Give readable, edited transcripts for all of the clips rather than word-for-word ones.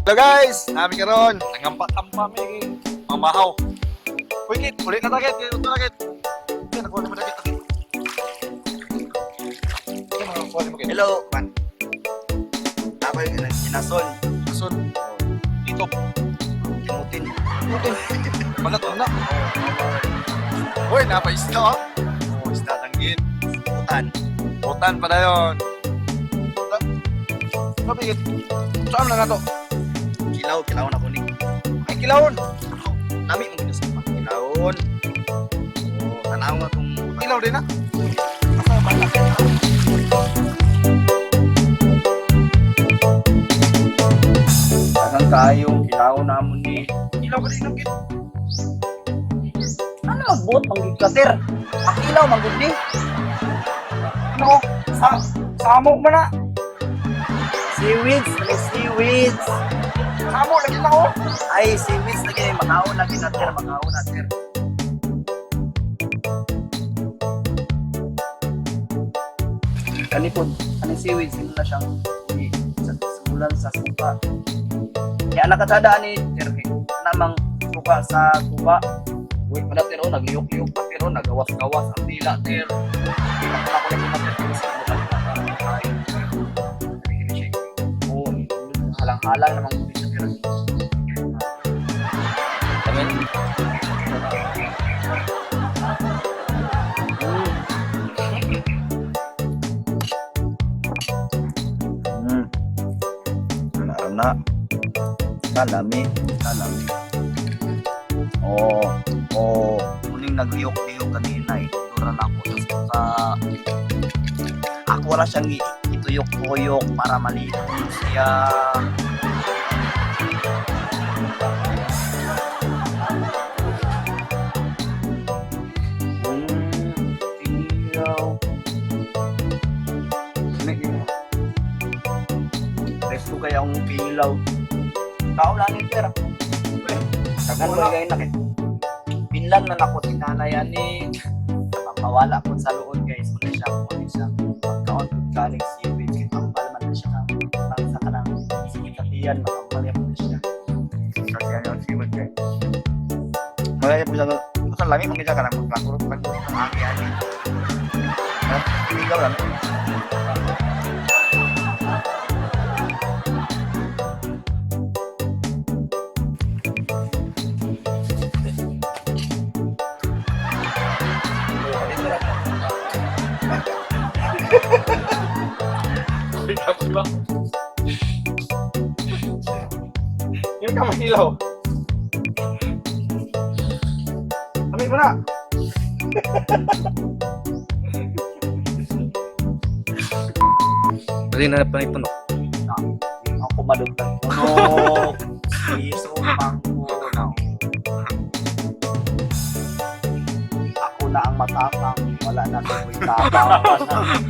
Hello guys, namin karon nagampak-ampa may mamahaw. Uy, kit, ulit na target, kit, ulit na target. Kit, nakuha naman target. Hello, man. Ako yung kinason. Kasun, dito. Timutin. Balat mo na. Uy, napaisda ah. Oo, isda tanggit. Putan. Butan pala yun. Sabi, kit, saan na nga to? Kilaw na kuning. Ay, kilawon. Lami mo ginusin pa. Kilawon. Oo, tanaw nga kung Kilaw din ah. tagang kayong kilaw namon ni. Kilaw ka din ang kit. Ano abot manggid ka sir? Akilaw manggid ni. Ano? Samok man na. Seaweeds, may seaweeds. Samok, lagi na ako. Ay, seaweeds lagi makaon lagi na sir, makaon na sir. Kanipod, kanang seaweeds sino na siyang sa bulan sa suka. Kaya nakatada ni sir namang suka sa tuba. Uy, pala pero nagliyok-liyok pa pero nagawas-gawas ang dila sir. Ako na ko sa bulan oh, halang-halang namang ulit sa sir. Amen. Na salami muling nagliyok-liyok kanina ituturan ako sa ako wala siyang ituyok-tuyok para malito siya. Resto kaya ang pilaw. Tao lang ni pera. Kagan mo yung nakit. Pinlan na ako si nanay ani. Mapawala ko sa loob guys. Muna siya. Pagkaon ko galing seaweed. Kitambal man na siya. Tang sa kanang sikitatiyan. Makambal yan na siya. Kasi ano yung seaweed guys. Mula siya po siya. Kusang lami mong isa ka lang. Magpakuro ng aki ani. Pilaw lang. Yung kamahilaw. Amin mo na. Dali na panipuno. Ako madugtang puno. Iso mangko na. Ako na ang matapang. Wala na tuloy tapang.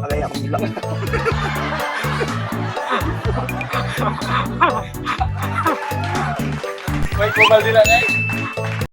Alay akong bilang. May kumal din lang eh.